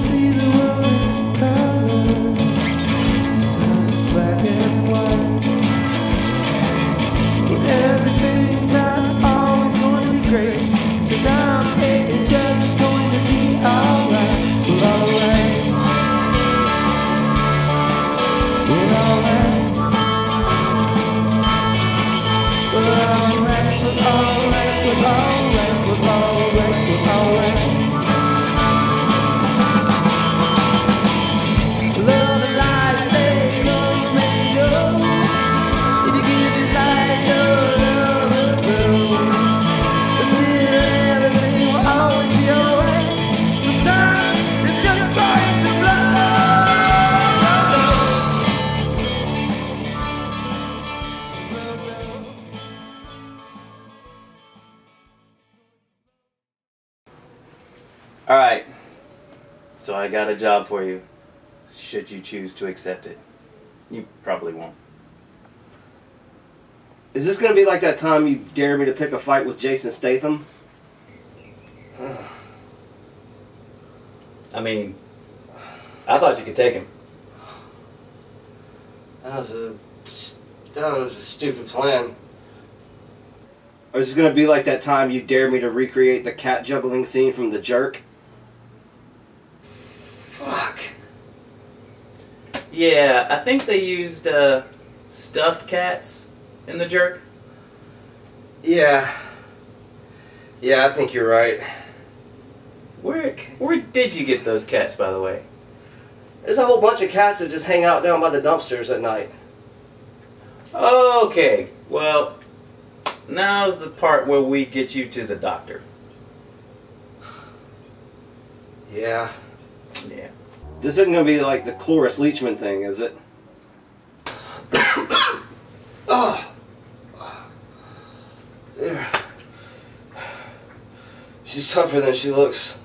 see the world in color. Sometimes it's black and white. But everything's not always going to be great. Sometimes it's just going to be alright. Well, alright. Well, alright. Well, alright. Well, alright. Well, alright. Well, alright. Well, alright. Love and life, they come and go. If you give his life your love and grow, but still everything will always be alright. Sometimes it's just going to Alright, so I got a job for you, should you choose to accept it. You probably won't. Is this going to be like that time you dared me to pick a fight with Jason Statham? I mean, I thought you could take him. That was a stupid plan. Or is this going to be like that time you dared me to recreate the cat juggling scene from The Jerk? Fuck. Yeah, I think they used stuffed cats in The Jerk. Yeah. Yeah, I think you're right. Where did you get those cats, by the way? There's a whole bunch of cats that just hang out down by the dumpsters at night. Okay, well, now's the part where we get you to the doctor. Yeah. Yeah. This isn't going to be like the Cloris Leachman thing, is it? Oh. There. She's tougher than she looks.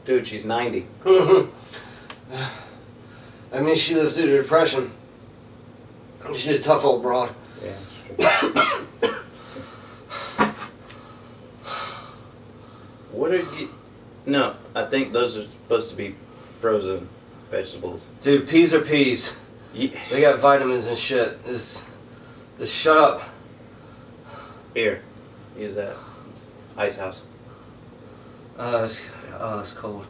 Dude, she's 90. I mean, she lives through the Depression. She's a tough old broad. Yeah, that's true. What are you... No, I think those are supposed to be frozen vegetables. Dude, peas are peas. Yeah. They got vitamins and shit. Just shut up. Here, use that. It's Ice House. It's cold.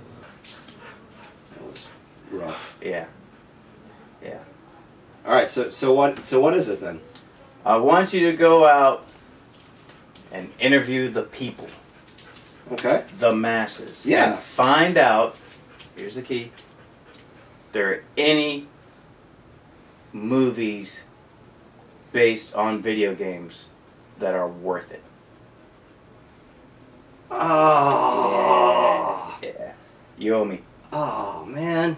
That was rough. Yeah. Yeah. All right, so what is it then? I want you to go out and interview the people. Okay. The masses. Yeah. And find out, here's the key, there are any movies based on video games that are worth it. Oh. Yeah. You owe me. Oh, man.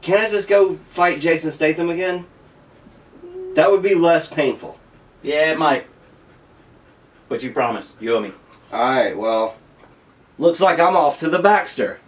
Can I just go fight Jason Statham again? That would be less painful. Yeah, it might. But you promised. You owe me. Alright, well, looks like I'm off to the Baxter.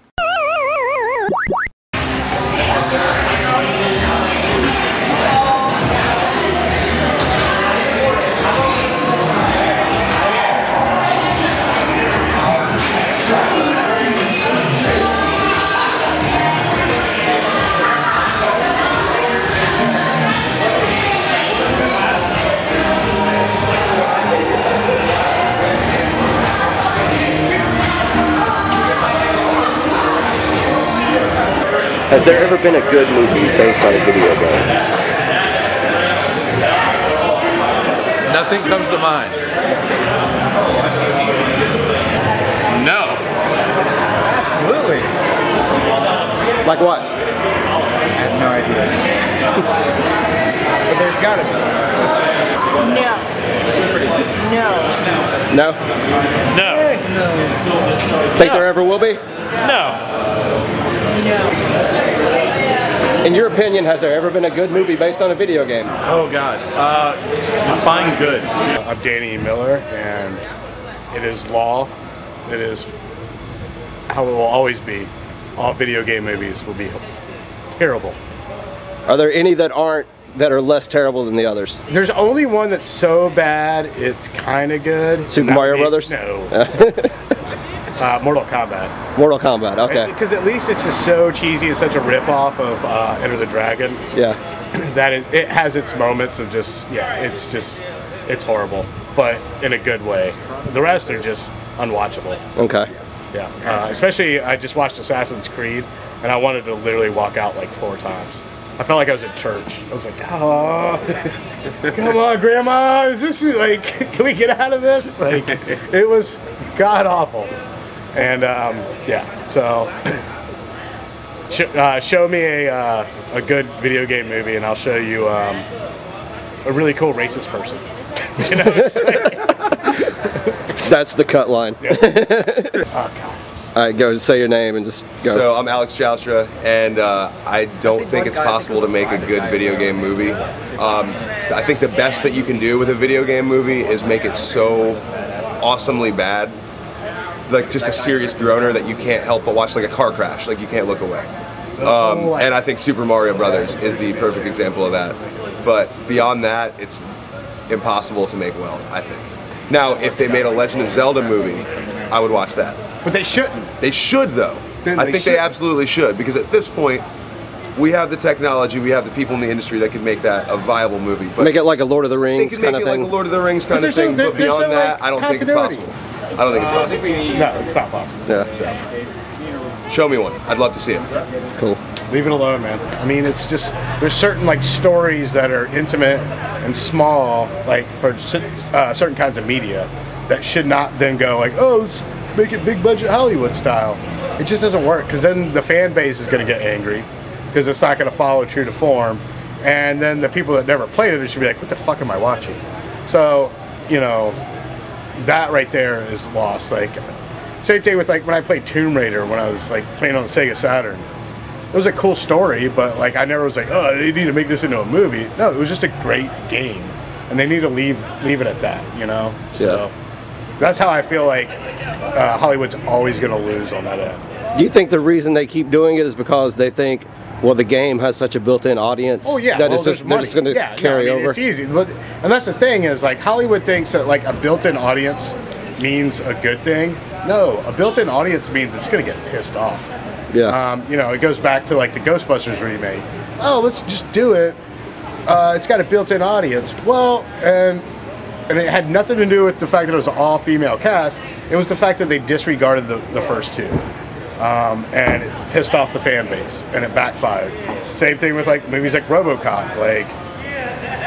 Has there ever been a good movie based on a video game? Nothing comes to mind. No. Absolutely. Like what? I have no idea. But there's gotta be. No? No. No. Think there ever will be? No. In your opinion, has there ever been a good movie based on a video game? Oh God. Define good. I'm Danny Miller, and it is law. It is how it will always be. All video game movies will be terrible. Are there any that aren't that are less terrible than the others? There's only one that's so bad it's kind of good. Super Mario Brothers? No. Mortal Kombat. Mortal Kombat, okay. Because at least it's just so cheesy and such a rip-off of Enter the Dragon. Yeah. That it has its moments of just, yeah, it's horrible, but in a good way. The rest are just unwatchable. Okay. Yeah. Especially, I just watched Assassin's Creed, and I wanted to literally walk out like 4 times. I felt like I was in church. I was like, oh, come on, Grandma, is this like, can we get out of this? Like, it was god awful. And yeah, so show me a good video game movie, and I'll show you a really cool racist person. You know what I'm saying? That's the cut line. Yeah. Oh, God. All right, go say your name and just go. So I'm Alex Joustra, and I don't think it's possible to make a good video game movie. I think the best that you can do with a video game movie is make it so awesomely bad, like just a serious groaner that you can't help but watch, like a car crash, like you can't look away. And I think Super Mario Brothers is the perfect example of that. But beyond that, it's impossible to make well, I think. Now, if they made a Legend of Zelda movie, I would watch that. But they shouldn't. They should, though. I think they absolutely should, because at this point, we have the technology, we have the people in the industry that can make that a viable movie. But make it like a Lord of the Rings kind of thing. They can make it like a Lord of the Rings kind of thing, but beyond that, I don't think it's possible. I don't think it's possible. No, it's not possible. Yeah. Show me one. I'd love to see it. Cool. Leave it alone, man. I mean, it's just, there's certain like stories that are intimate and small, like for certain kinds of media, that should not then go like, oh, let's make it big budget Hollywood style. It just doesn't work, because then the fan base is going to get angry because it's not going to follow true to form, and then the people that never played it should be like, what the fuck am I watching? So, you know, that right there is lost. Like, same thing with like when I played Tomb Raider when I was like playing on the Sega Saturn. It was a cool story, but like I never was like, oh, they need to make this into a movie. No, it was just a great game, and they need to leave it at that, you know. So that's how I feel like Hollywood's always going to lose on that end. Do you think the reason they keep doing it is because they think, well, the game has such a built-in audience that it's just going to carry over? It's easy, and that's the thing is like Hollywood thinks that like a built-in audience means a good thing. No, a built-in audience means it's going to get pissed off. Yeah. You know, it goes back to like the Ghostbusters remake. Oh, let's just do it. It's got a built-in audience. Well, and it had nothing to do with the fact that it was an all-female cast. It was the fact that they disregarded the first two. And it pissed off the fan base, and it backfired. Same thing with like movies like RoboCop. Like,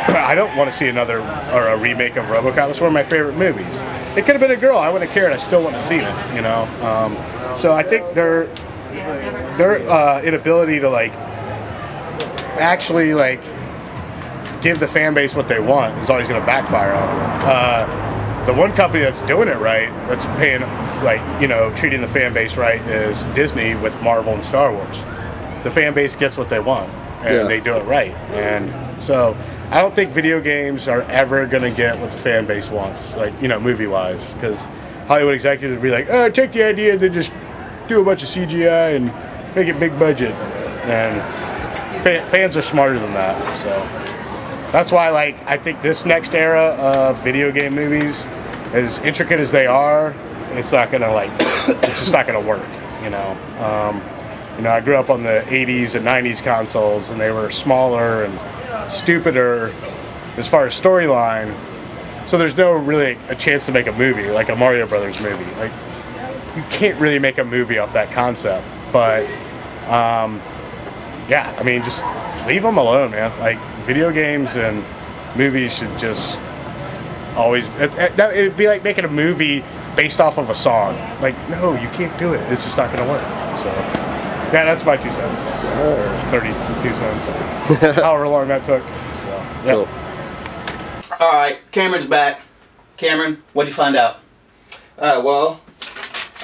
I don't want to see a remake of RoboCop. It's one of my favorite movies. It could have been a girl. I wouldn't have cared. I still wouldn't have seen it. You know. So I think their inability to like actually like give the fan base what they want is always going to backfire on them. The one company that's doing it right, that's paying, like, you know, treating the fan base right, is Disney with Marvel and Star Wars. The fan base gets what they want, and they do it right. And so I don't think video games are ever going to get what the fan base wants, like, you know, movie-wise, because Hollywood executives would be like, oh, take the idea and then just do a bunch of CGI and make it big budget. And fans are smarter than that, so that's why, like, I think this next era of video game movies, as intricate as they are, it's not gonna like, it's just not gonna work, you know. You know, I grew up on the 80s and 90s consoles, and they were smaller and stupider as far as storyline. So there's no really a chance to make a movie like a Mario Brothers movie. Like, you can't really make a movie off that concept. But yeah, I mean, just leave them alone, man. Like, video games and movies should just always, it'd be like making a movie based off of a song. Like, no, you can't do it. It's just not going to work. So, yeah, that's my 2 cents. Or 32 cents. Or however long that took. So, yeah. Cool. All right, Cameron's back. Cameron, what'd you find out? Well,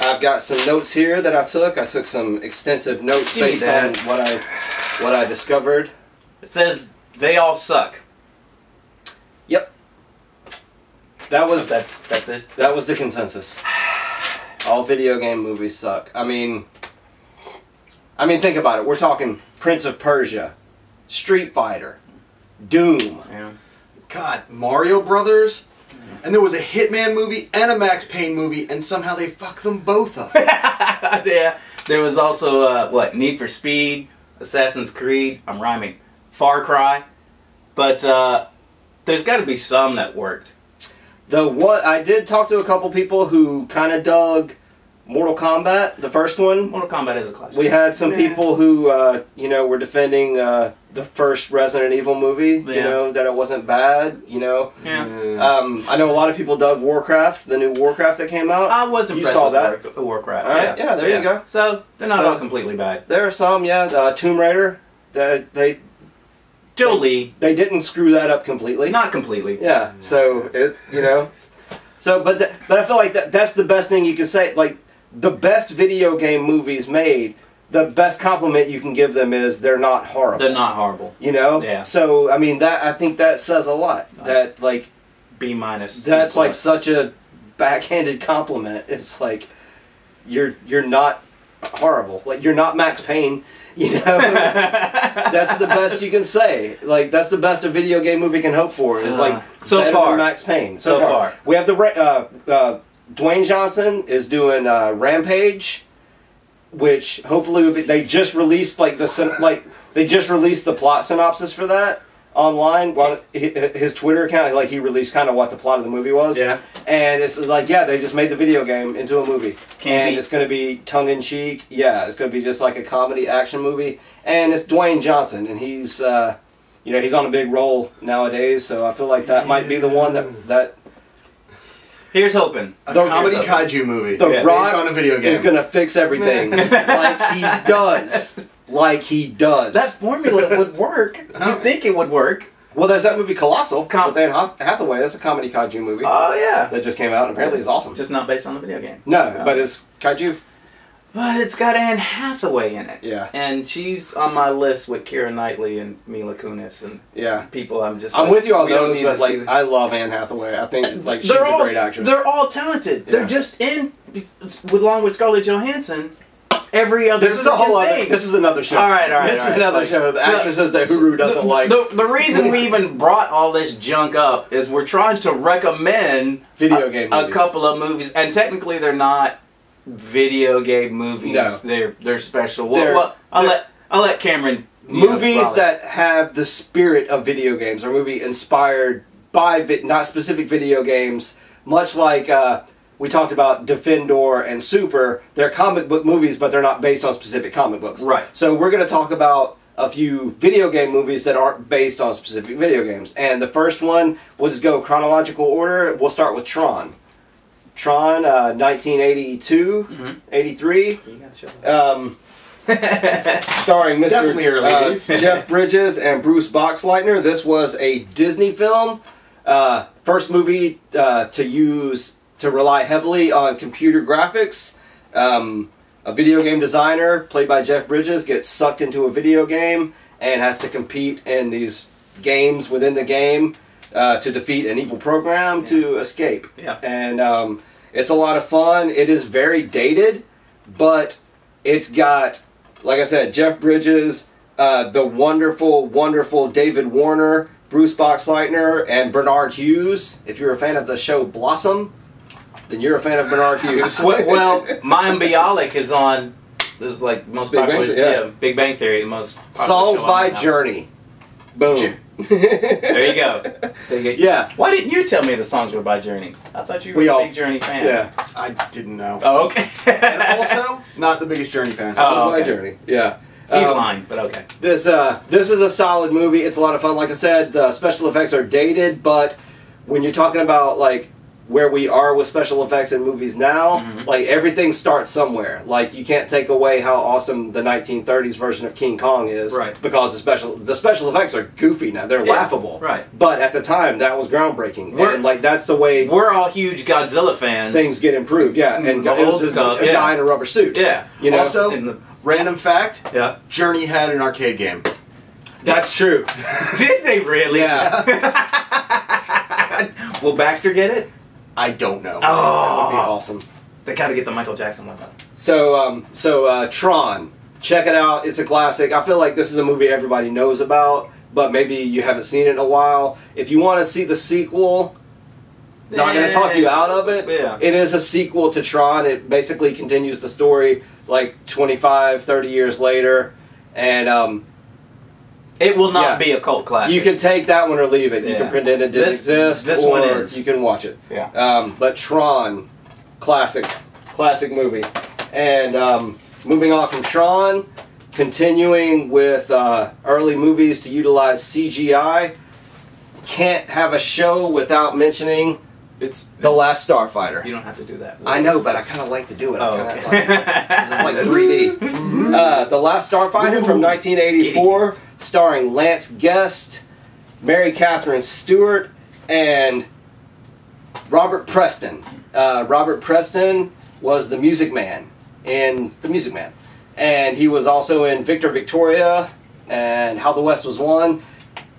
I've got some notes here that I took. I took some extensive notes based on what I discovered. It says they all suck. Yep. That was that's it. That was the consensus. All video game movies suck. I mean, think about it. We're talking Prince of Persia, Street Fighter, Doom. Yeah. God, Mario Brothers, and there was a Hitman movie and a Max Payne movie, and somehow they fucked them both up. Yeah. There was also what? Need for Speed, Assassin's Creed. I'm rhyming. Far Cry. But there's got to be some that worked. I did talk to a couple people who kind of dug Mortal Kombat, the first one. Mortal Kombat is a classic. We had some people who, you know, were defending the first Resident Evil movie. You know, that it wasn't bad. You know. Yeah. I know a lot of people dug Warcraft, the new Warcraft that came out. I was impressed saw with that? Warcraft. All right. Yeah, there you go. So they're not all completely bad. There are some, yeah. Tomb Raider. They Jolie. They didn't screw that up completely. Not completely. Yeah. So you know. So, but I feel like that's the best thing you can say. Like, the best video game movies made, the best compliment you can give them is they're not horrible. They're not horrible. You know? Yeah. So, I mean, I think that says a lot. That, like... B minus. That's, like, such a backhanded compliment. It's like, you're not horrible. Like, you're not Max Payne. You know? That's the best you can say. Like, that's the best a video game movie can hope for. Is, like, so better far. than Max Payne. So far. We have the... Dwayne Johnson is doing Rampage, which hopefully they just released they just released the plot synopsis for that online. Well, his Twitter account, like, he released kind of what the plot of the movie was. Yeah. And it's like, yeah, they just made the video game into a movie, it's going to be tongue in cheek. Yeah, it's going to be just like a comedy action movie, and it's Dwayne Johnson, and he's you know, he's on a big roll nowadays, so I feel like that might be the one that. Here's hoping. A comedy kaiju movie. The Rock based on a video game. is going to fix everything. Like he does. Like he does. That formula would work. You'd think it would work. Well, there's that movie Colossal with Anne Hathaway. That's a comedy kaiju movie. Oh, yeah. That just came out and apparently is awesome. Just not based on the video game. No, but it's kaiju. But it's got Anne Hathaway in it. Yeah. And she's on my list with Keira Knightley and Mila Kunis and people I'm with you on those, but like, I love Anne Hathaway. I think like she's a great actress. They're all talented. Yeah. They're just in, along with Scarlett Johansson, every other This is a whole other, this is another show. All right. This is another show. The actresses that Huru doesn't like. The reason we even brought all this junk up is we're trying to recommend video game movies. A couple of movies, and technically they're not video game movies. No. They're special. I'll let Cameron. Movies that have the spirit of video games, or movie inspired by not specific video games, much like we talked about Defendor and Super. They're comic book movies, but they're not based on specific comic books. Right. So we're going to talk about a few video game movies that aren't based on specific video games. And the first one, we'll just go chronological order. We'll start with Tron. Tron, 1982, 83. Starring Mr. Jeff Bridges and Bruce Boxleitner. This was a Disney film. First movie to rely heavily on computer graphics. A video game designer, played by Jeff Bridges, gets sucked into a video game and has to compete in these games within the game to defeat an evil program to escape. Yeah. And it's a lot of fun. It is very dated, but it's got, like I said, Jeff Bridges, the wonderful, wonderful David Warner, Bruce Boxleitner, and Bernard Hughes. If you're a fan of the show Blossom, then you're a fan of Bernard Hughes. Well, Mayim Bialik is on. This is like the most popular. Big Bang Theory, the most popular Songs show by Journey. Boom. There you go. Yeah. Why didn't you tell me the songs were by Journey? I thought you were a big Journey fan. Yeah. I didn't know. Oh, okay. And also, not the biggest Journey fan. Songs by Journey. Yeah. He's lying, but okay. This is a solid movie. It's a lot of fun. Like I said, the special effects are dated, but when you're talking about like where we are with special effects in movies now, like everything starts somewhere. Like you can't take away how awesome the 1930s version of King Kong is, right? Because the special effects are goofy now. They're laughable, right? But at the time, that was groundbreaking, and like that's the way we're all huge Godzilla fans. Things get improved, yeah. And the old stuff, a guy in a rubber suit, yeah. You know. Also, random fact, yeah. Journey had an arcade game. That's true. Did they really? Yeah. Will Baxter get it? I don't know. Oh, that would be awesome. They got to get the Michael Jackson one though. So Tron, check it out. It's a classic. I feel like this is a movie everybody knows about, but maybe you haven't seen it in a while. If you want to see the sequel, not going to talk you out of it. Yeah. It is a sequel to Tron. It basically continues the story like 25, 30 years later. And it will not be a cult classic. you can take that one or leave it. You Yeah. can pretend it didn't exist, this or one is. you can watch it. Yeah. But Tron, classic movie. And moving on from Tron, continuing with early movies to utilize CGI, can't have a show without mentioning It's The Last Starfighter. You don't have to do that. I know, but I kind of like to do it. Oh, I kinda okay. like it. 'Cause it's like 3D. The Last Starfighter from 1984, starring Lance Guest, Mary Catherine Stewart, and Robert Preston. Robert Preston was the Music Man in The Music Man. And he was also in Victor Victoria and How the West Was Won.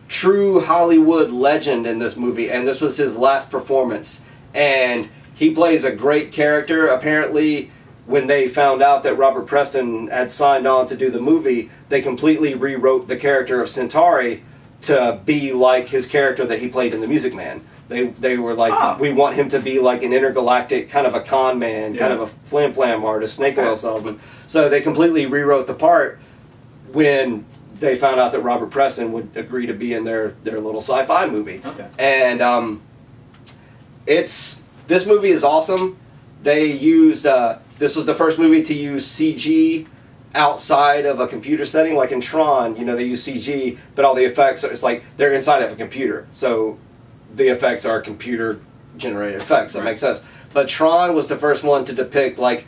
True Hollywood legend in this movie, and this was his last performance. And he plays a great character. Apparently, when they found out that Robert Preston had signed on to do the movie, they completely rewrote the character of Centauri to be like his character that he played in The Music Man. They were like, we want him to be like an intergalactic, kind of a con man, kind of a flam-flam artist, snake oil salesman. So they completely rewrote the part when they found out that Robert Preston would agree to be in their little sci-fi movie. Okay. And this movie is awesome. They used this was the first movie to use CG outside of a computer setting, like in Tron. You know, they use CG, but all the effects it's like they're inside of a computer, so the effects are computer generated effects. That makes sense. But Tron was the first one to depict like,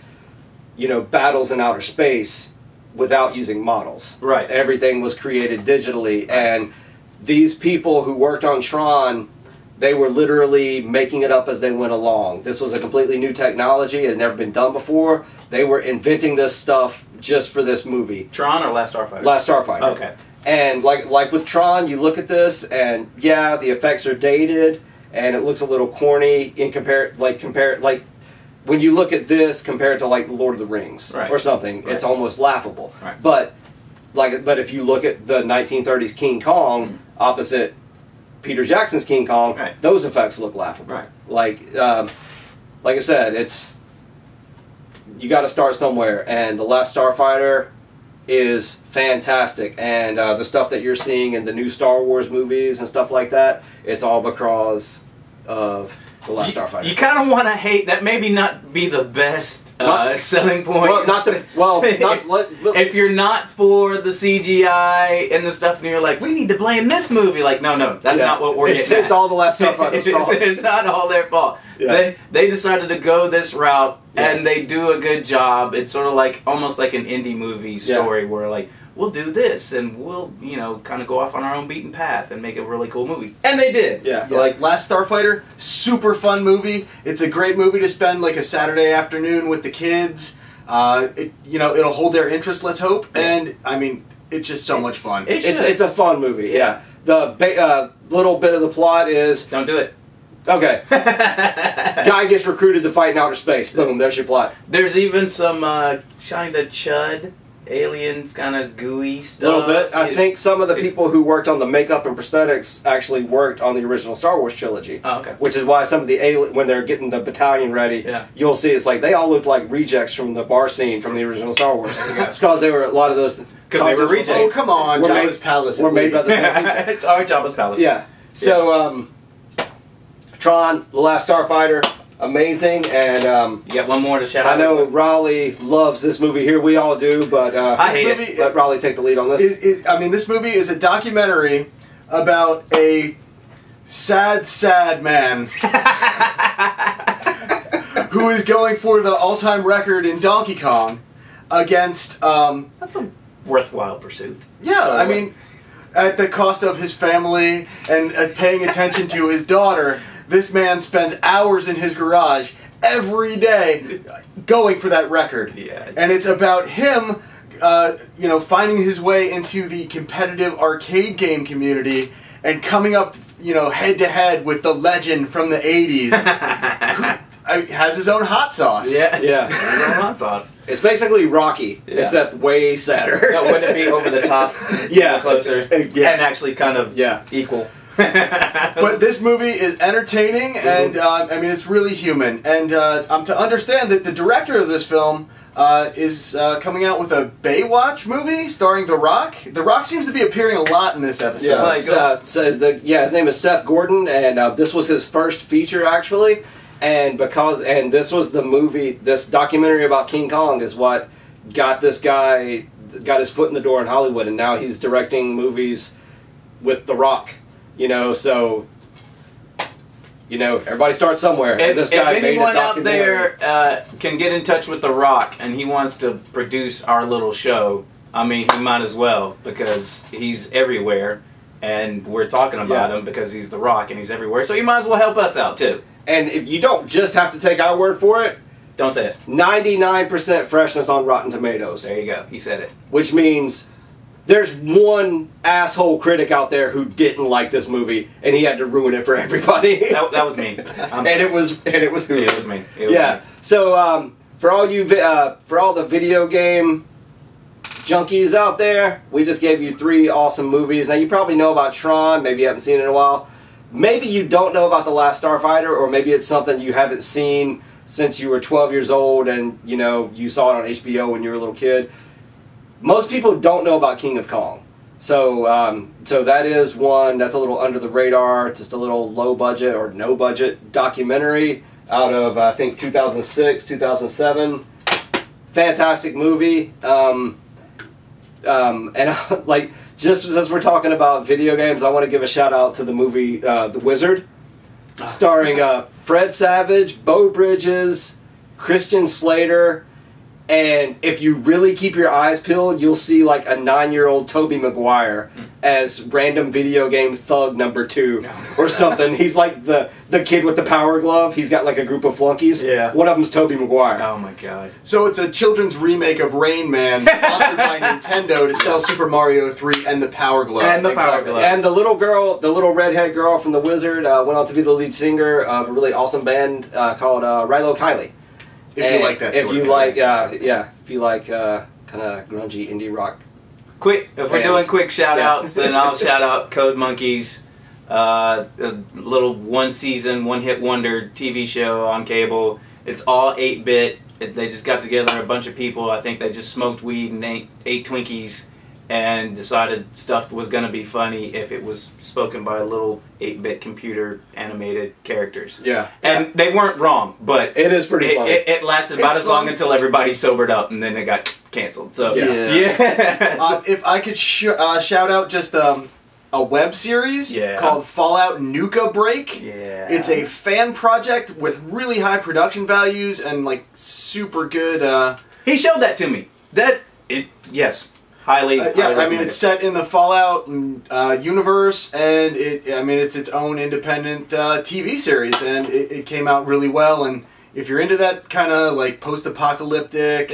you know, battles in outer space without using models. Right. Everything was created digitally, and these people who worked on Tron, they were literally making it up as they went along. This was a completely new technology. It had never been done before. They were inventing this stuff just for this movie. Tron or Last Starfighter? Last Starfighter. Okay. And like with Tron, you look at this, and yeah, the effects are dated, and it looks a little corny in compare when you look at this compared to like Lord of the Rings or something, it's almost laughable. Right. But if you look at the 1930s King Kong opposite Peter Jackson's King Kong, those effects look laughable. Right. Like I said, you got to start somewhere, and The Last Starfighter is fantastic, and the stuff that you're seeing in the new Star Wars movies and stuff like that, it's all because of The Last Starfighter. You kind of want to hate that. Maybe not be the best selling point. If you're not for the CGI and the stuff, and you're like, we need to blame this movie. Like, no, that's not what we're getting at. It's all The Last Starfighter's fault. It's not all their fault. Yeah. They decided to go this route, and they do a good job. It's sort of like almost like an indie movie story where like, we'll do this, and we'll, you know, kind of go off on our own beaten path and make a really cool movie. And they did. Yeah. Like Last Starfighter, super fun movie. It's a great movie to spend like a Saturday afternoon with the kids. It'll hold their interest, let's hope. And I mean, it's just so much fun. It's a fun movie. Yeah. The little bit of the plot is don't do it. Okay. Guy gets recruited to fight in outer space. Boom, there's your plot. There's even some kind of chud, aliens, kind of gooey stuff. A little bit. I think some of the people who worked on the makeup and prosthetics actually worked on the original Star Wars trilogy. Oh, okay. Which is why some of the when they're getting the battalion ready, you'll see it's like they all look like rejects from the bar scene from the original Star Wars. It's because they were a lot of those. Because they were rejects. Oh, come on, Jabba's Palace. We're made by the same people. It's our Jabba's Palace. Yeah. So, Tron, The Last Starfighter, amazing, and you got one more to shout out. I know Raleigh loves this movie here. We all do, but I hate it. Let Raleigh take the lead on this. This movie is a documentary about a sad man who is going for the all-time record in Donkey Kong against. That's a worthwhile pursuit. Yeah, I mean, at the cost of his family and paying attention to his daughter. This man spends hours in his garage every day going for that record. Yeah. And it's about him, finding his way into the competitive arcade game community and coming up, head to head with the legend from the 80s. has his own hot sauce. Yeah. His own hot sauce. It's basically Rocky, except way sadder. No, wouldn't it be over the top? Yeah. Closer. Yeah. And actually kind of equal. But this movie is entertaining, and I mean, it's really human. And to understand that the director of this film is coming out with a Baywatch movie starring The Rock. The Rock seems to be appearing a lot in this episode. Yeah, his name is Seth Gordon, and this was his first feature, actually. And this was the movie, this documentary about King Kong is what got this guy, got his foot in the door in Hollywood, and now he's directing movies with The Rock. You know, so, you know, everybody starts somewhere. If anyone out there can get in touch with The Rock and he wants to produce our little show, I mean, he might as well, because he's everywhere, and we're talking about him because he's The Rock and he's everywhere, so you might as well help us out too. And if you don't just have to take our word for it. Don't say it. 99% freshness on Rotten Tomatoes. There you go. He said it. Which means there's one asshole critic out there who didn't like this movie, and he had to ruin it for everybody. That was me. And it was who? It was me. It was me. So for all you for all the video game junkies out there, we just gave you 3 awesome movies. Now you probably know about Tron. Maybe you haven't seen it in a while. Maybe you don't know about The Last Starfighter, or maybe it's something you haven't seen since you were 12 years old, and you know you saw it on HBO when you were a little kid. Most people don't know about King of Kong. So so that is one that's a little under the radar, just a little low budget or no budget documentary out of I think 2006, 2007. Fantastic movie. And like, just as we're talking about video games, I want to give a shout out to the movie The Wizard, starring Fred Savage, Beau Bridges, Christian Slater. And if you really keep your eyes peeled, you'll see like a 9-year-old Tobey Maguire as random video game thug number 2 or something. He's like the kid with the power glove. He's got like a group of flunkies. Yeah. One of them's Tobey Maguire. Oh my god. So it's a children's remake of Rain Man, sponsored by Nintendo to sell Super Mario 3 and the Power Glove. And the Power Glove. And the little girl, the little redhead girl from The Wizard, went on to be the lead singer of a really awesome band called Rilo Kiley. If you like that sort of if you like kind of grungy indie rock. Quick, if we're doing quick shout outs, then I'll shout out Code Monkeys, a little 1-season, 1-hit wonder TV show on cable. It's all 8-bit. They just got together a bunch of people. I think they just smoked weed and ate Twinkies and decided stuff was going to be funny if it was spoken by little 8-bit computer animated characters. Yeah. And they weren't wrong, but it is pretty funny. It lasted about as long until everybody sobered up, and then it got canceled. So if I could shout out just a web series called Fallout Nuka Break. Yeah. It's a fan project with really high production values and like super good. He showed that to me. Yes. Highly I mean, it's set in the Fallout universe, and it's its own independent TV series, and it came out really well. And if you're into that kind of like post-apocalyptic,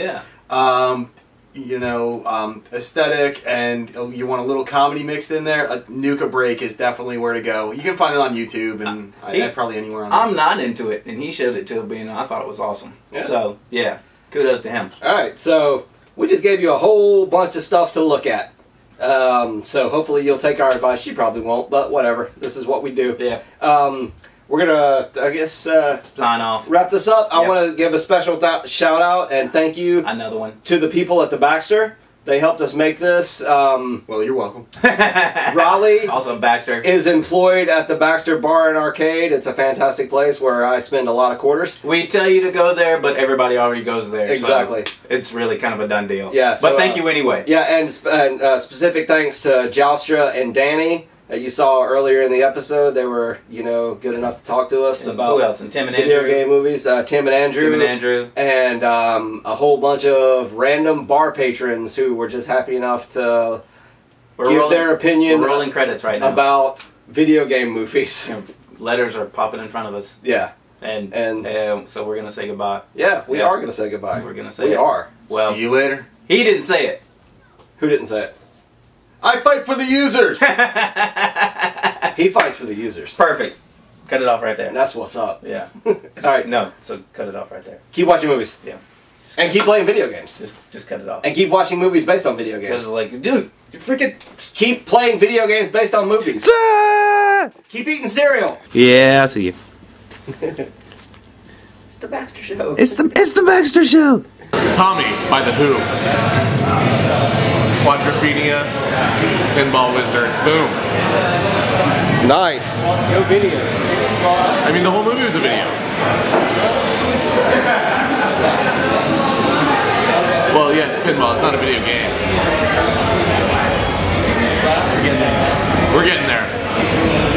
aesthetic, and you want a little comedy mixed in there, a Nuka Break is definitely where to go. You can find it on YouTube and probably anywhere on I'm not into it, and he showed it to me, and I thought it was awesome. Yeah. So yeah, kudos to him. All right, so we just gave you a whole bunch of stuff to look at. So hopefully you'll take our advice. You probably won't, but whatever. This is what we do. Yeah. We're going to, I guess, sign off. Wrap this up. I want to give a special shout out and thank you Another one. To the people at the Baxter. They helped us make this. Well, you're welcome. Raleigh also Baxter is employed at the Baxter Bar and Arcade. It's a fantastic place where I spend a lot of quarters. We tell you to go there, but everybody already goes there. Exactly. So it's really kind of a done deal. Yeah. So, but thank you anyway. Yeah, and specific thanks to Joustra and Danny that you saw earlier in the episode. They were, good enough to talk to us about who else? And Tim and video Andrew. game movies. Tim and Andrew. And a whole bunch of random bar patrons who were just happy enough to give their opinion. We're rolling credits right now about video game movies. Letters are popping in front of us. Yeah. And so we're gonna say goodbye. Yeah, we are gonna say goodbye. We're gonna say we are. Well, see you later. He didn't say it. Who didn't say it? I fight for the users. He fights for the users. Perfect. Cut it off right there. That's what's up. Yeah. All right. No, so cut it off right there. Keep watching movies. Yeah. And keep playing video games. Just cut it off. And keep watching movies based on video Because games. like, dude, you freaking Keep playing video games based on movies. Keep eating cereal. Yeah, I see you. It's the Baxter Show. It's the Baxter Show. Tommy by The Who. Quadrophenia, Pinball Wizard, boom. Nice. Go video. I mean, the whole movie was a video. Well, yeah, it's pinball. It's not a video game. We're getting there.